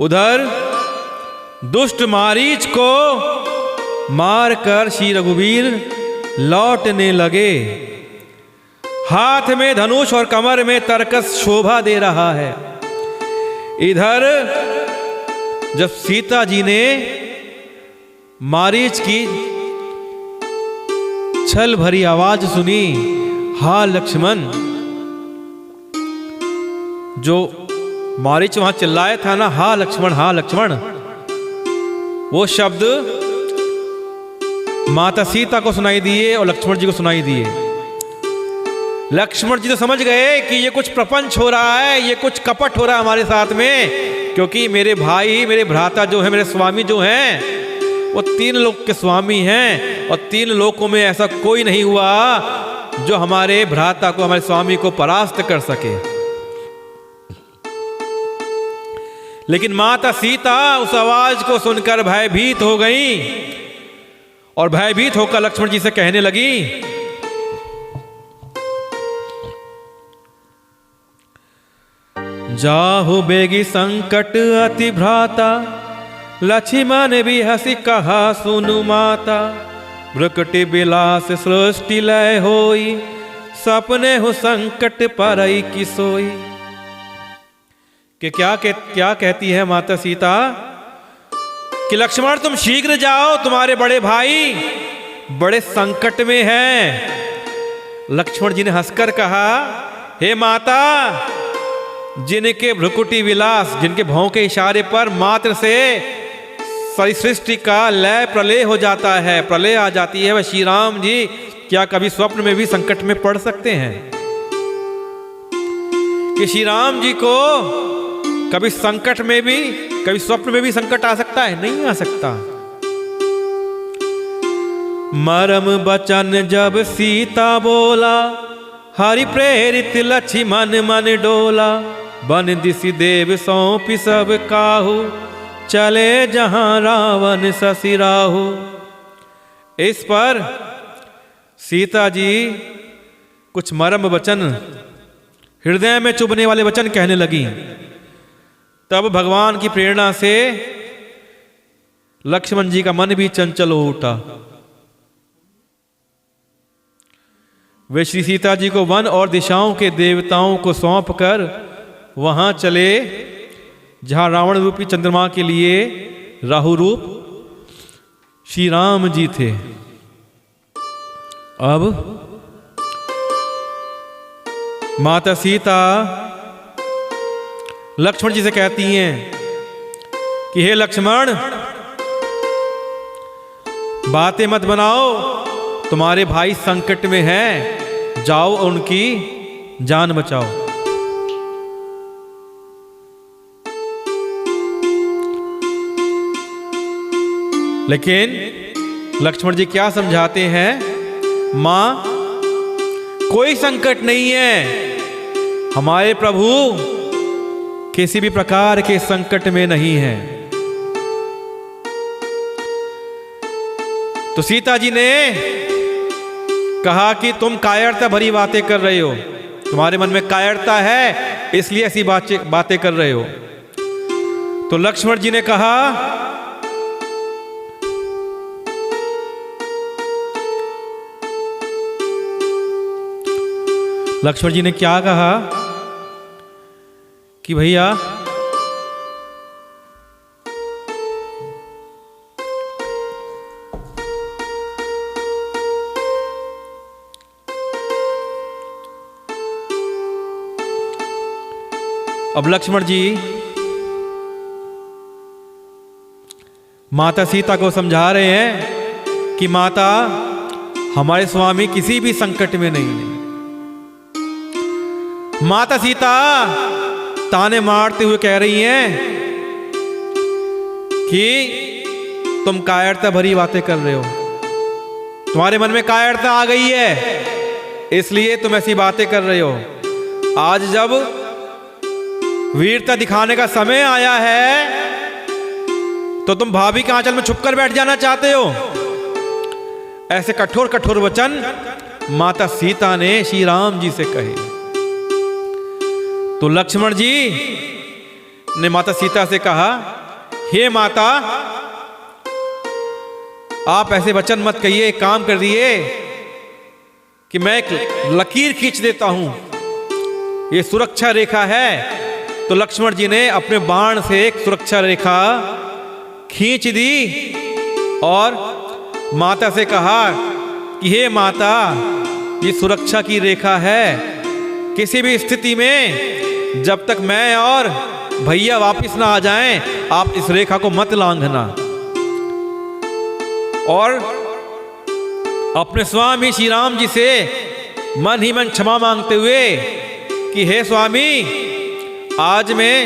उधर दुष्ट मारीच को मारकर श्री रघुवीर लौटने लगे। हाथ में धनुष और कमर में तरकस शोभा दे रहा है। इधर जब सीता जी ने मारीच की छल भरी आवाज सुनी, हा लक्ष्मण, जो मारीच वहां चिल्लाया था ना, हा लक्ष्मण हा लक्ष्मण, वो शब्द माता सीता को सुनाई दिए और लक्ष्मण जी को सुनाई दिए। लक्ष्मण जी तो समझ गए कि ये कुछ प्रपंच हो रहा है, ये कुछ कपट हो रहा है हमारे साथ में, क्योंकि मेरे भाई, मेरे भ्राता जो है, मेरे स्वामी जो हैं, वो 3 लोक के स्वामी हैं और 3 लोकों में ऐसा कोई नहीं हुआ जो हमारे भ्राता को, हमारे स्वामी को परास्त कर सके। लेकिन माता सीता उस आवाज को सुनकर भयभीत हो गई और भयभीत होकर लक्ष्मण जी से कहने लगी, जाहु बेगी संकट अति भ्राता, लक्ष्मण भी हंसी कहा सुनु माता, भ्रुकुटि बिलास सृष्टि लय होई, सपने हो संकट परई की सोई। कि क्या कहती है माता सीता कि लक्ष्मण तुम शीघ्र जाओ, तुम्हारे बड़े भाई बड़े संकट में हैं। लक्ष्मण जी ने हंसकर कहा, हे माता, जिनके भ्रुकुटि विलास, जिनके भौं के इशारे पर मात्र से सारी सृष्टि का लय प्रलय हो जाता है, प्रलय आ जाती है, वह श्री राम जी क्या कभी स्वप्न में भी संकट में पड़ सकते हैं? कि श्री राम जी को कभी संकट में भी, कभी स्वप्न में भी संकट आ सकता है? नहीं आ सकता। मरम बचन जब सीता बोला, हरि प्रेरित लक्ष्मण मन डोला, बन दिसि देव सौंपि सब काहू, चले जहां रावण ससि राहु। इस पर सीता जी कुछ मरम वचन, हृदय में चुभने वाले वचन कहने लगी। तब भगवान की प्रेरणा से लक्ष्मण जी का मन भी चंचल हो उठा। वे श्री सीता जी को वन और दिशाओं के देवताओं को सौंप कर वहां चले जहां रावण रूपी चंद्रमा के लिए राहु रूप श्री राम जी थे। अब माता सीता लक्ष्मण जी से कहती हैं कि हे लक्ष्मण, बातें मत बनाओ, तुम्हारे भाई संकट में हैं, जाओ उनकी जान बचाओ। लेकिन लक्ष्मण जी क्या समझाते हैं, मां कोई संकट नहीं है, हमारे प्रभु किसी भी प्रकार के संकट में नहीं है। तो सीता जी ने कहा कि तुम कायरता भरी बातें कर रहे हो, तुम्हारे मन में कायरता है इसलिए ऐसी बातें कर रहे हो। तो लक्ष्मण जी ने कहा, लक्ष्मण जी ने क्या कहा कि भैया अब लक्ष्मण जी माता सीता को समझा रहे हैं कि माता, हमारे स्वामी किसी भी संकट में नहीं है। माता सीता ताने मारते हुए कह रही हैं कि तुम कायरता भरी बातें कर रहे हो, तुम्हारे मन में कायरता आ गई है इसलिए तुम ऐसी बातें कर रहे हो। आज जब वीरता दिखाने का समय आया है तो तुम भाभी के आंचल में छुपकर बैठ जाना चाहते हो। ऐसे कठोर कठोर वचन माता सीता ने श्री राम जी से कहे। तो लक्ष्मण जी ने माता सीता से कहा, हे माता, आप ऐसे वचन मत कहिए, एक काम कर दिए कि मैं एक लकीर खींच देता हूं, ये सुरक्षा रेखा है। तो लक्ष्मण जी ने अपने बाण से एक सुरक्षा रेखा खींच दी और माता से कहा कि हे माता, ये सुरक्षा की रेखा है, किसी भी स्थिति में जब तक मैं और भैया वापस ना आ जाएं, आप इस रेखा को मत लांघना। और अपने स्वामी श्री राम जी से मन ही मन क्षमा मांगते हुए कि हे स्वामी, आज मैं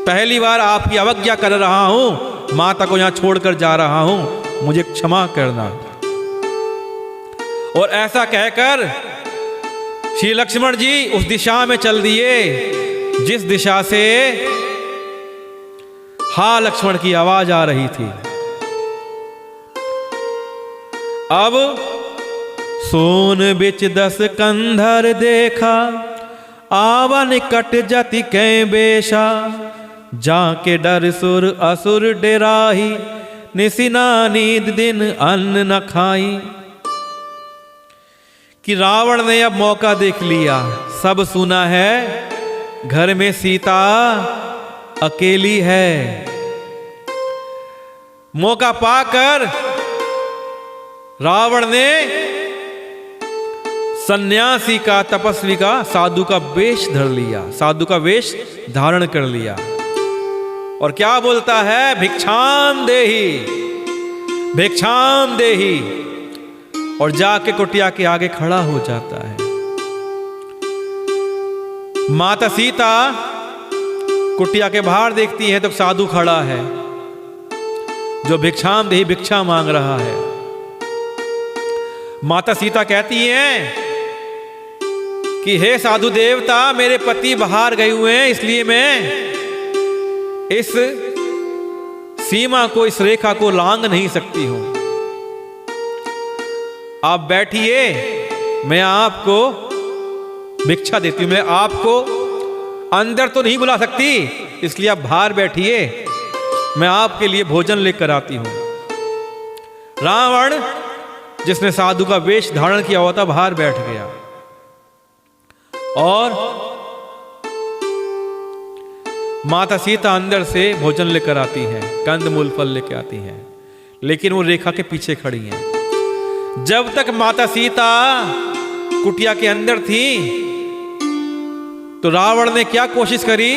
पहली बार आपकी अवज्ञा कर रहा हूं, माता को यहां छोड़कर जा रहा हूं, मुझे क्षमा करना। और ऐसा कहकर श्री लक्ष्मण जी उस दिशा में चल दिए जिस दिशा से हा लक्ष्मण की आवाज आ रही थी। अब सोन बिच 10 कंधर देखा, आवा निकट जति कै बेशा, जाके डर सुर असुर डेराही, निसिना नींद दिन अन्न न खाई। कि रावण ने अब मौका देख लिया, सब सुना है, घर में सीता अकेली है। मौका पाकर रावण ने सन्यासी का, तपस्वी का, साधु का वेश धर लिया, साधु का वेश धारण कर लिया। और क्या बोलता है, भिक्षाम देहि, भिक्षाम देहि, और जाके कुटिया के आगे खड़ा हो जाता है। माता सीता कुटिया के बाहर देखती है तो साधु खड़ा है जो भिक्षाम देहि, भिक्षा मांग रहा है। माता सीता कहती हैं कि हे साधु देवता, मेरे पति बाहर गए हुए हैं, इसलिए मैं इस सीमा को, इस रेखा को लांघ नहीं सकती हूं। आप बैठिए, मैं आपको भिक्षा देती हूं। मैं आपको अंदर तो नहीं बुला सकती, इसलिए आप बाहर बैठिए, मैं आपके लिए भोजन लेकर आती हूं। रावण, जिसने साधु का वेश धारण किया हुआ था, बाहर बैठ गया और माता सीता अंदर से भोजन लेकर आती हैं, कंद मूल फल लेकर आती हैं, लेकिन वो रेखा के पीछे खड़ी हैं। जब तक माता सीता कुटिया के अंदर थी तो रावण ने क्या कोशिश करी,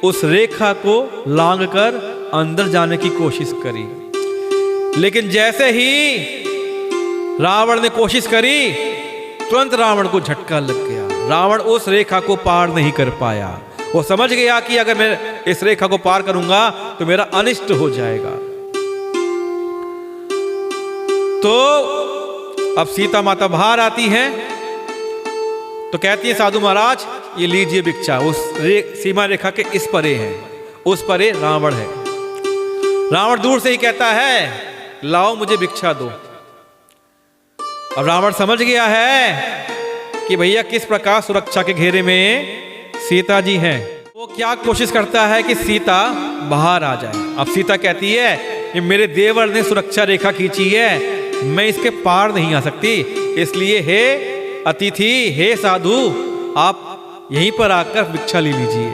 उस रेखा को लांघकर अंदर जाने की कोशिश करी। लेकिन जैसे ही रावण ने कोशिश करी, तुरंत रावण को झटका लग गया। रावण उस रेखा को पार नहीं कर पाया। वो समझ गया कि अगर मैं इस रेखा को पार करूंगा तो मेरा अनिष्ट हो जाएगा। तो अब सीता माता बाहर आती हैं तो कहती है, साधु महाराज, ये लीजिए भिक्षा। उस सीमा रेखा के इस परे है, उस परे रावण है। रावण दूर से ही कहता है, लाओ मुझे भिक्षा दो। अब रावण समझ गया है कि भैया किस प्रकार सुरक्षा के घेरे में सीता जी हैं। वो क्या कोशिश करता है कि सीता बाहर आ जाए। अब सीता कहती है कि मेरे देवर ने सुरक्षा रेखा खींची है, मैं इसके पार नहीं आ सकती, इसलिए हे अतिथि, हे साधु, आप यहीं पर आकर भिक्षा ले लीजिए।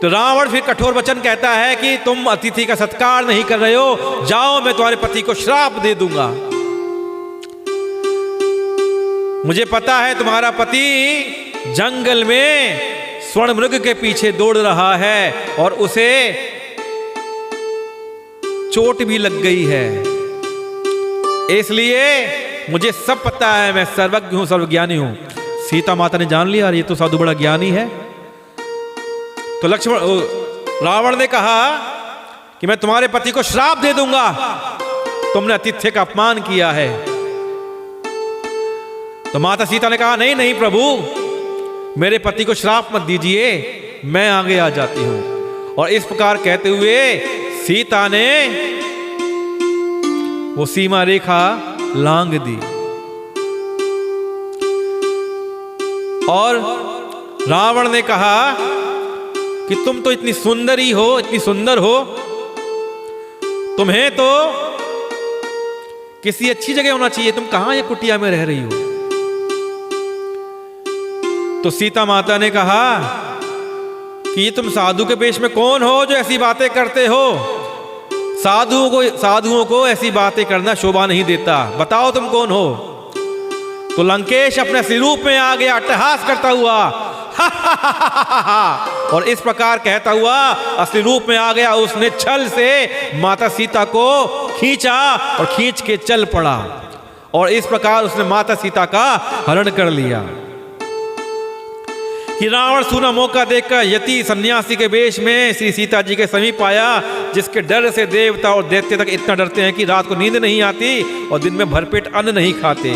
तो रावण फिर कठोर वचन कहता है कि तुम अतिथि का सत्कार नहीं कर रहे हो, जाओ, मैं तुम्हारे पति को श्राप दे दूंगा। मुझे पता है तुम्हारा पति जंगल में स्वर्ण मृग के पीछे दौड़ रहा है और उसे चोट भी लग गई है, इसलिए मुझे सब पता है, मैं सर्वज्ञ हूं, सर्वज्ञानी हूं। सीता माता ने जान लिया ये तो साधु बड़ा ज्ञानी है। तो रावण ने कहा कि मैं तुम्हारे पति को श्राप दे दूंगा, तुमने आतिथ्य का अपमान किया है। तो माता सीता ने कहा, नहीं नहीं प्रभु, मेरे पति को श्राप मत दीजिए, मैं आगे आ जाती हूं। और इस प्रकार कहते हुए सीता ने वो सीमा रेखा लांघ दी और रावण ने कहा कि तुम तो इतनी सुंदरी हो, इतनी सुंदर हो, तुम्हें तो किसी अच्छी जगह होना चाहिए, तुम कहां ये कुटिया में रह रही हो। तो सीता माता ने कहा कि तुम साधु के वेश में कौन हो जो ऐसी बातें करते हो? साधुओं को ऐसी बातें करना शोभा नहीं देता, बताओ तुम कौन हो। तो लंकेश अपने असली रूप में आ गया, अट्टहास करता हुआ और इस प्रकार कहता हुआ असली रूप में आ गया। उसने छल से माता सीता को खींचा और खींच के चल पड़ा और इस प्रकार उसने माता सीता का हरण कर लिया। कि रावण सूना मौका देखकर यति सन्यासी के वेश में श्री सीता जी के समीप आया, जिसके डर से देवता और दैत्य तक इतना डरते हैं कि रात को नींद नहीं आती और दिन में भरपेट अन्न नहीं खाते।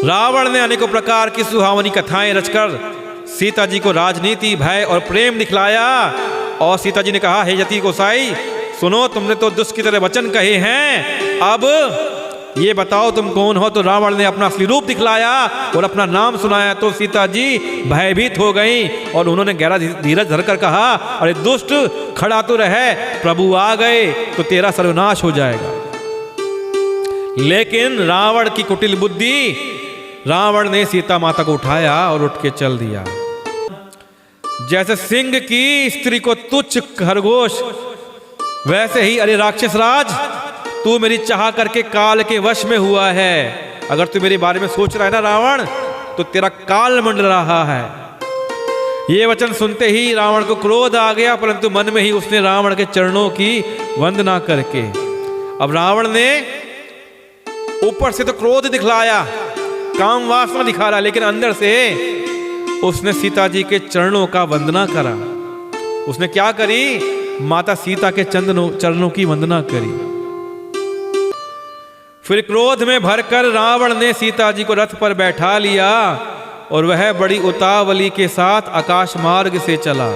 रावण ने अनेकों प्रकार की सुहावनी कथाएं रचकर सीता जी को राजनीति, भय और प्रेम दिखलाया। और सीता जी ने कहा, हे यति गोसाई सुनो, तुमने तो दुष्ट की तरह वचन कहे हैं, अब ये बताओ तुम कौन हो। तो रावण ने अपना असली रूप दिखलाया और अपना नाम सुनाया। तो सीता जी भयभीत हो गई और उन्होंने गहरा धीरज धरकर कहा, अरे दुष्ट खड़ा तो रहे, प्रभु आ गए तो तेरा सर्वनाश हो जाएगा। लेकिन रावण की कुटिल बुद्धि, रावण ने सीता माता को उठाया और उठ के चल दिया। जैसे सिंह की स्त्री को तुच्छ खरगोश, वैसे ही अरे राक्षस राज, तू मेरी चाह करके काल के वश में हुआ है। अगर तू मेरे बारे में सोच रहा है ना रावण, तो तेरा काल मंडल रहा है। ये वचन सुनते ही रावण को क्रोध आ गया, परंतु मन में ही उसने रावण के चरणों की वंदना करके, अब रावण ने ऊपर से तो क्रोध दिखलाया, काम वासना दिखा रहा, लेकिन अंदर से उसने सीता जी के चरणों का वंदना करा। उसने क्या करी? माता सीता के चरणों की वंदना करी। फिर क्रोध में भरकर रावण ने सीता जी को रथ पर बैठा लिया और वह बड़ी उतावली के साथ आकाश मार्ग से चला।